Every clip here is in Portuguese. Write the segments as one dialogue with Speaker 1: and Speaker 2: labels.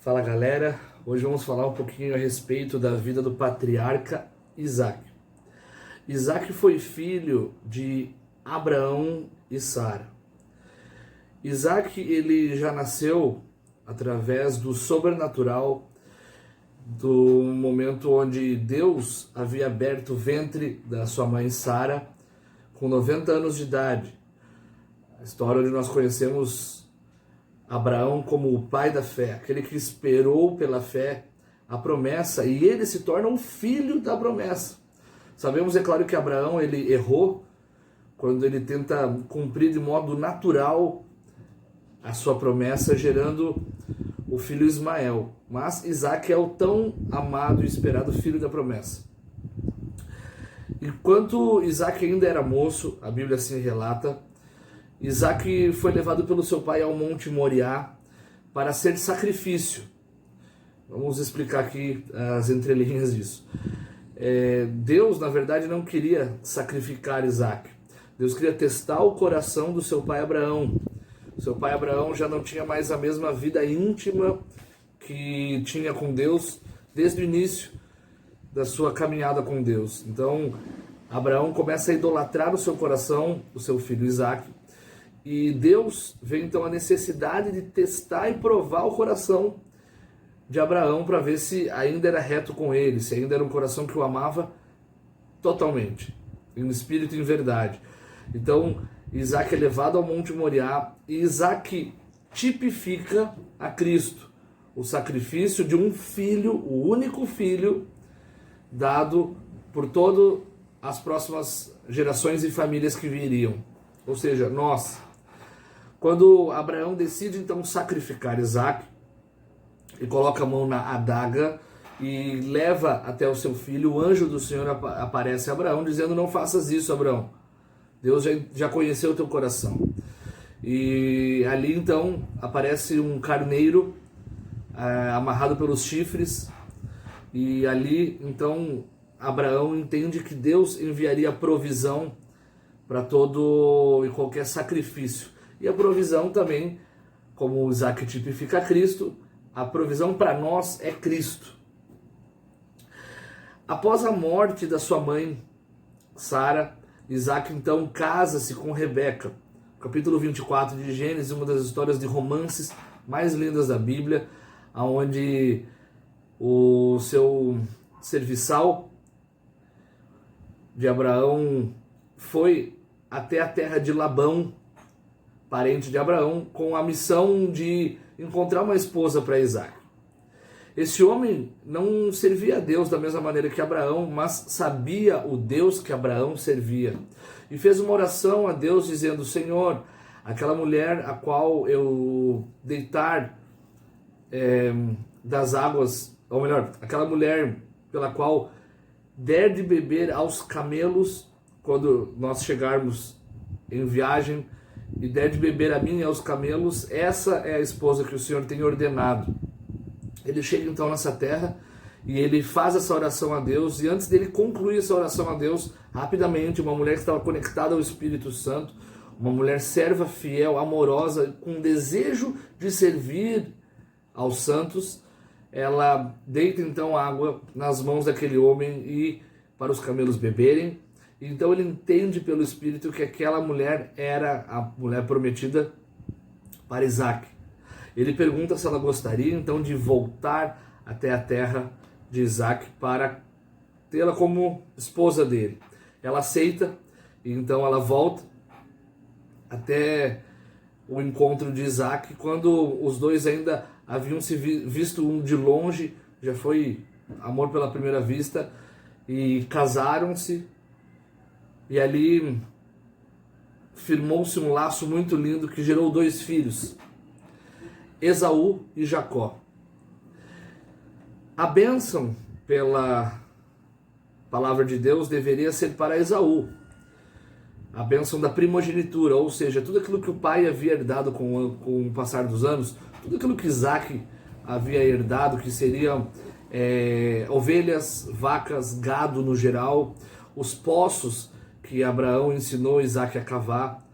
Speaker 1: Fala galera, hoje vamos falar um pouquinho a respeito da vida do patriarca Isaac. Isaac foi filho de Abraão e Sara. Isaac ele já nasceu através do sobrenatural, do momento onde Deus havia aberto o ventre da sua mãe Sara com 90 anos de idade. A história onde nós conhecemos Abraão como o pai da fé, aquele que esperou pela fé a promessa, e ele se torna um filho da promessa. Sabemos, é claro, que Abraão ele errou quando ele tenta cumprir de modo natural a sua promessa, gerando o filho Ismael. Mas Isaac é o tão amado e esperado filho da promessa. Enquanto Isaac ainda era moço, a Bíblia assim relata, Isaac foi levado pelo seu pai ao Monte Moriá para ser sacrifício. Vamos explicar aqui as entrelinhas disso. Deus, na verdade, não queria sacrificar Isaac. Deus queria testar o coração do seu pai Abraão. Seu pai Abraão já não tinha mais a mesma vida íntima que tinha com Deus desde o início da sua caminhada com Deus. Então, Abraão começa a idolatrar o seu coração, o seu filho Isaac. E Deus vê então a necessidade de testar e provar o coração de Abraão para ver se ainda era reto com ele, se ainda era um coração que o amava totalmente, em espírito e em verdade. Então, Isaac é levado ao Monte Moriá e Isaac tipifica a Cristo, o sacrifício de um filho, o único filho, dado por todas as próximas gerações e famílias que viriam. Ou seja, nós. Quando Abraão decide então sacrificar Isaac, e coloca a mão na adaga e leva até o seu filho, o anjo do Senhor aparece a Abraão dizendo: não faças isso, Abraão, Deus já conheceu o teu coração. E ali então aparece um carneiro amarrado pelos chifres, e ali então Abraão entende que Deus enviaria provisão para todo e qualquer sacrifício. E a provisão também, como Isaac tipifica Cristo, a provisão para nós é Cristo. Após a morte da sua mãe, Sara, Isaac então casa-se com Rebeca. Capítulo 24 de Gênesis, uma das histórias de romances mais lindas da Bíblia, onde o seu serviçal de Abraão foi até a terra de Labão, parente de Abraão, com a missão de encontrar uma esposa para Isaac. Esse homem não servia a Deus da mesma maneira que Abraão, mas sabia o Deus que Abraão servia. E fez uma oração a Deus dizendo: Senhor, aquela mulher a qual eu deitar das águas, ou melhor, aquela mulher pela qual der de beber aos camelos, quando nós chegarmos em viagem, e der de beber a mim e aos camelos, essa é a esposa que o Senhor tem ordenado. Ele chega então nessa terra e ele faz essa oração a Deus, e antes dele concluir essa oração a Deus, rapidamente, uma mulher que estava conectada ao Espírito Santo, uma mulher serva, fiel, amorosa, com desejo de servir aos santos, ela deita então água nas mãos daquele homem e para os camelos beberem. Então ele entende pelo Espírito que aquela mulher era a mulher prometida para Isaac. Ele pergunta se ela gostaria então de voltar até a terra de Isaac para tê-la como esposa dele. Ela aceita, e então ela volta até o encontro de Isaac, quando os dois ainda haviam se visto um de longe, já foi amor pela primeira vista, e casaram-se. E ali firmou-se um laço muito lindo que gerou dois filhos, Esaú e Jacó. A bênção pela palavra de Deus deveria ser para Esaú, a bênção da primogenitura, ou seja, tudo aquilo que o pai havia herdado com o passar dos anos, tudo aquilo que Isaac havia herdado, que seriam ovelhas, vacas, gado no geral, os poços que Abraão ensinou Isaac a cavar.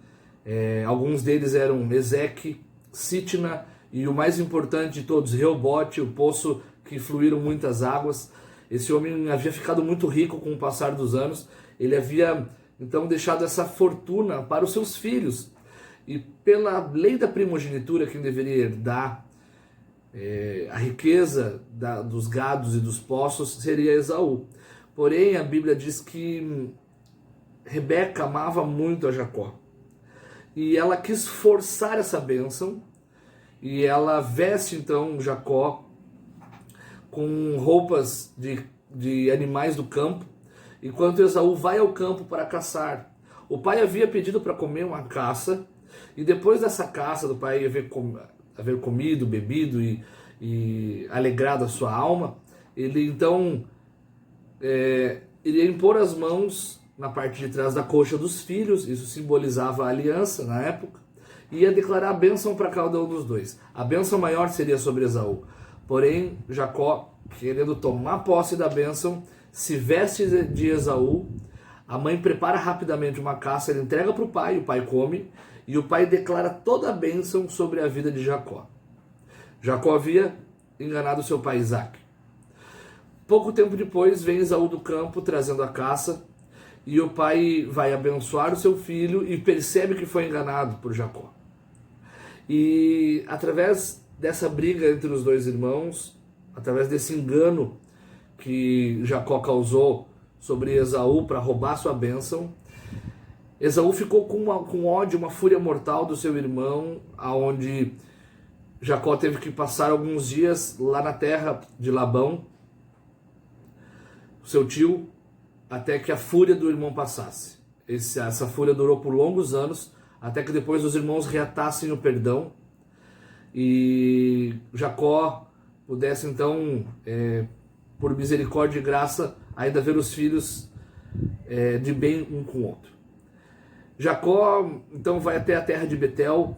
Speaker 1: Alguns deles eram Ezeque, Sitna e o mais importante de todos, Reobote, o poço que fluíram muitas águas. Esse homem havia ficado muito rico com o passar dos anos, ele havia então deixado essa fortuna para os seus filhos, e pela lei da primogenitura, quem deveria herdar a riqueza dos gados e dos poços seria Esaú. Porém, a Bíblia diz que Rebeca amava muito a Jacó, e ela quis forçar essa bênção, e ela veste então Jacó com roupas de animais do campo, enquanto Esaú vai ao campo para caçar. O pai havia pedido para comer uma caça, e depois dessa caça do pai haver comido, bebido e alegrado a sua alma, ele então iria impor as mãos na parte de trás da coxa dos filhos, isso simbolizava a aliança na época, e ia declarar a bênção para cada um dos dois. A bênção maior seria sobre Esaú. Porém, Jacó, querendo tomar posse da bênção, se veste de Esaú, a mãe prepara rapidamente uma caça, ele entrega para o pai come, e o pai declara toda a bênção sobre a vida de Jacó. Jacó havia enganado seu pai Isaac. Pouco tempo depois vem Esaú do campo trazendo a caça, e o pai vai abençoar o seu filho e percebe que foi enganado por Jacó. E através dessa briga entre os dois irmãos, através desse engano que Jacó causou sobre Esaú para roubar sua bênção, Esaú ficou com ódio, uma fúria mortal do seu irmão, aonde Jacó teve que passar alguns dias lá na terra de Labão, seu tio, até que a fúria do irmão passasse. Essa fúria durou por longos anos, até que depois os irmãos reatassem o perdão e Jacó pudesse então, por misericórdia e graça, ainda ver os filhos de bem um com o outro. Jacó então vai até a terra de Betel,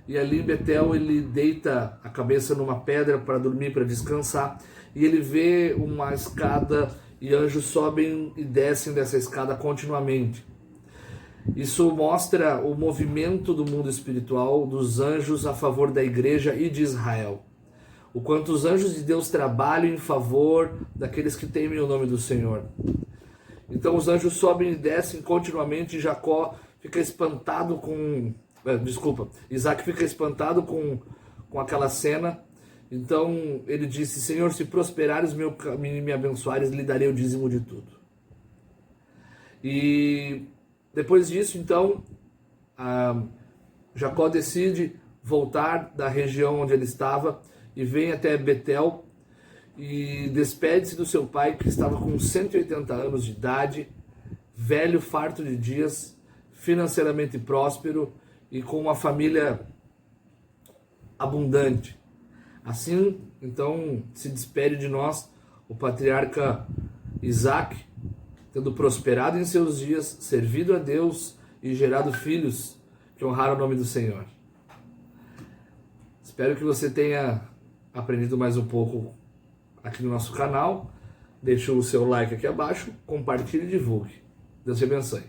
Speaker 1: e ali em Betel ele deita a cabeça numa pedra para dormir, para descansar, e ele vê uma escada e anjos sobem e descem dessa escada continuamente. Isso mostra o movimento do mundo espiritual dos anjos a favor da igreja e de Israel. O quanto os anjos de Deus trabalham em favor daqueles que temem o nome do Senhor. Então os anjos sobem e descem continuamente, e Jacó fica espantado Isaac fica espantado com aquela cena. Então ele disse: Senhor, se prosperares meu caminho e me abençoares, lhe darei o dízimo de tudo. E depois disso, então, Jacó decide voltar da região onde ele estava e vem até Betel e despede-se do seu pai, que estava com 180 anos de idade, velho, farto de dias, financeiramente próspero e com uma família abundante. Assim, então, se despede de nós o patriarca Isaac, tendo prosperado em seus dias, servido a Deus e gerado filhos que honraram o nome do Senhor. Espero que você tenha aprendido mais um pouco aqui no nosso canal. Deixe o seu like aqui abaixo, compartilhe e divulgue. Deus te abençoe.